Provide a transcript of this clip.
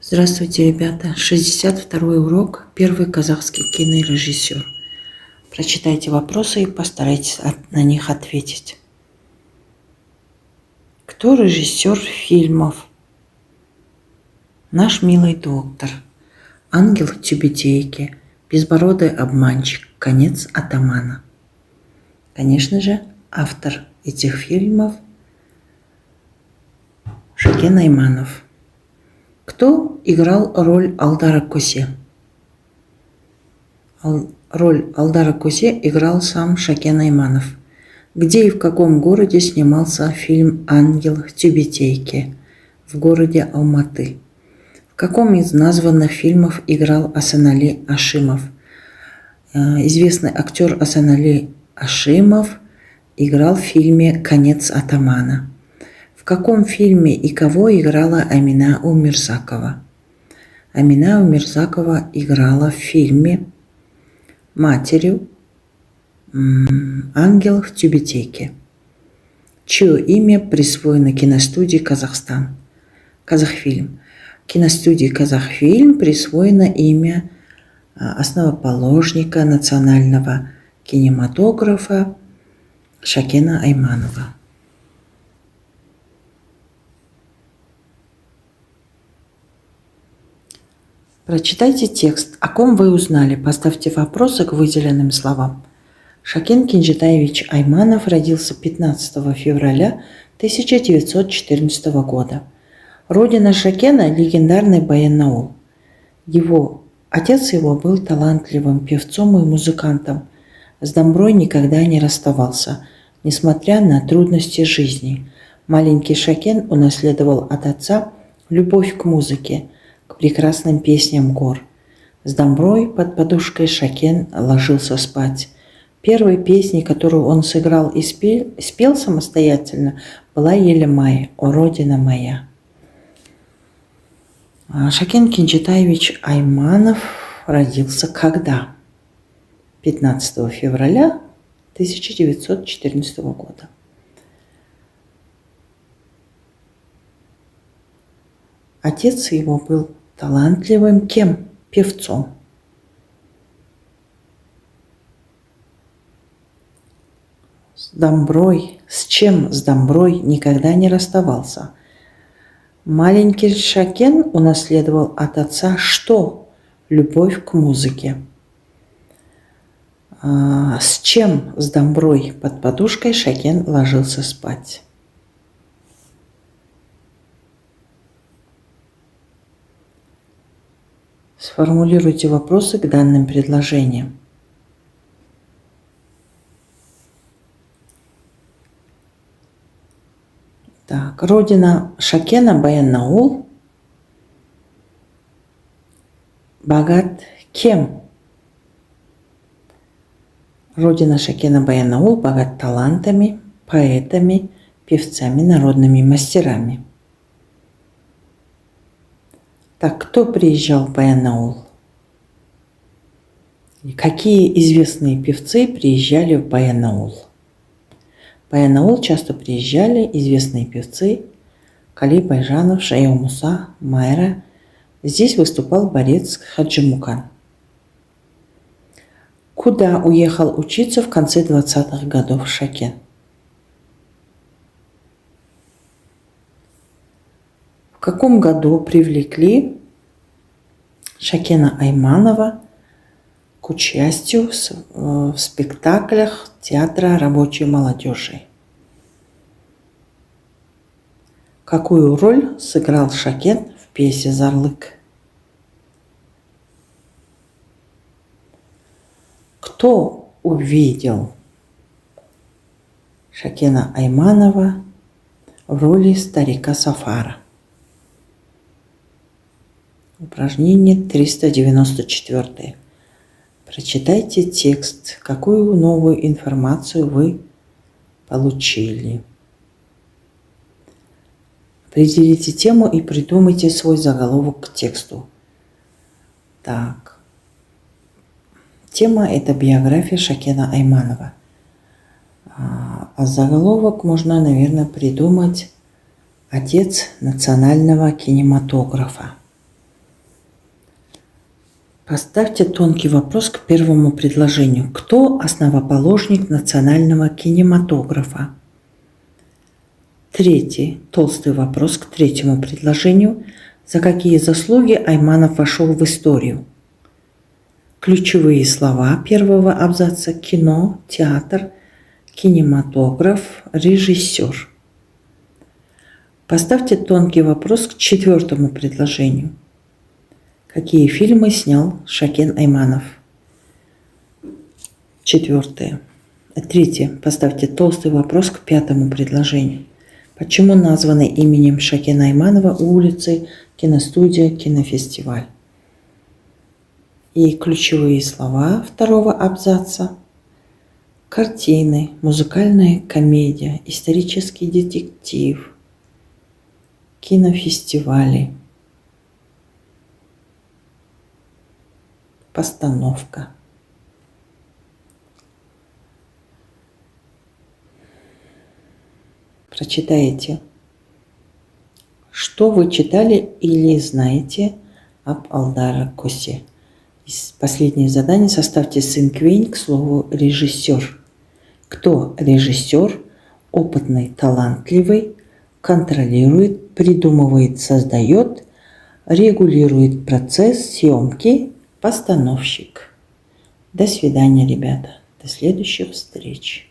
Здравствуйте, ребята. 62-й урок. Первый казахский кинорежиссер. Прочитайте вопросы и постарайтесь на них ответить. Кто режиссер фильмов? Наш милый доктор, Ангел в тюбетейке, Безбородый обманщик, Конец атамана. Конечно же, автор этих фильмов Шакен Айманов. Кто играл роль Алдара Косе? Роль Алдара Косе играл сам Шакен Айманов. Где и в каком городе снимался фильм «Ангел в тюбетейке»? В городе Алматы. В каком из названных фильмов играл Асанали Ашимов? Известный актер Асанали Ашимов играл в фильме «Конец атамана». В каком фильме и кого играла Амина Умирзакова? Амина Умирзакова играла в фильме матерью «Ангел в тюбетейке», чье имя присвоено киностудии «Казахстан». Казахфильм. Киностудии «Казахфильм» присвоено имя основоположника национального кинематографа Шакена Айманова. Прочитайте текст. О ком вы узнали? Поставьте вопросы к выделенным словам. Шакен Кенжетаевич Айманов родился 15 февраля 1914 года. Родина Шакена – легендарный Баянаул. Отец его был талантливым певцом и музыкантом. С домброй никогда не расставался, несмотря на трудности жизни. Маленький Шакен унаследовал от отца любовь к музыке, к прекрасным песням гор. С домброй под подушкой Шакен ложился спать. Первой песней, которую он сыграл и спел самостоятельно, была «Еле-май, о Родина моя». Шакен Кенжетаевич Айманов родился когда? 15 февраля 1914 года. Отец его был талантливым кем? Певцом. С домброй, с чем с домброй никогда не расставался. Маленький Шакен унаследовал от отца что? Любовь к музыке. С чем с домброй под подушкой Шакен ложился спать? Сформулируйте вопросы к данным предложениям. Так, родина Шакена Баянаул. Богат кем? Родина Шакена Баянаул богат талантами, поэтами, певцами, народными мастерами. Так, кто приезжал в Баянаул? И какие известные певцы приезжали в Баянаул? В Баянаул часто приезжали известные певцы Кали Байжанов, Шаяу Муса, Майра. Здесь выступал борец Хаджимукан. Куда уехал учиться в конце 20-х годов Шакен? В каком году привлекли Шакена Айманова к участию в спектаклях театра рабочей молодежи? Какую роль сыграл Шакен в пьесе «Зарлык»? Кто увидел Шакена Айманова в роли старика Сафара? Упражнение 394. Прочитайте текст. Какую новую информацию вы получили? Определите тему и придумайте свой заголовок к тексту. Так. Тема – это биография Шакена Айманова. А заголовок можно, наверное, придумать «Отец национального кинематографа». Поставьте тонкий вопрос к первому предложению. Кто основоположник национального кинематографа? Третий толстый вопрос к третьему предложению. За какие заслуги Айманов вошел в историю? Ключевые слова первого абзаца: кино, театр, кинематограф, режиссер. Поставьте тонкий вопрос к четвертому предложению. Какие фильмы снял Шакен Айманов? Третье. Поставьте толстый вопрос к пятому предложению. Почему названы именем Шакена Айманова улицы, киностудия, кинофестиваль? И ключевые слова второго абзаца: картины, музыкальная комедия, исторический детектив, кинофестивали, постановка. Прочитаете. Что вы читали или знаете об Алдара Косе? Последнее задание. Составьте синквейн к слову режиссер. Кто режиссер? Опытный, талантливый, контролирует, придумывает, создает, регулирует процесс съемки, постановщик. До свидания, ребята. До следующих встреч.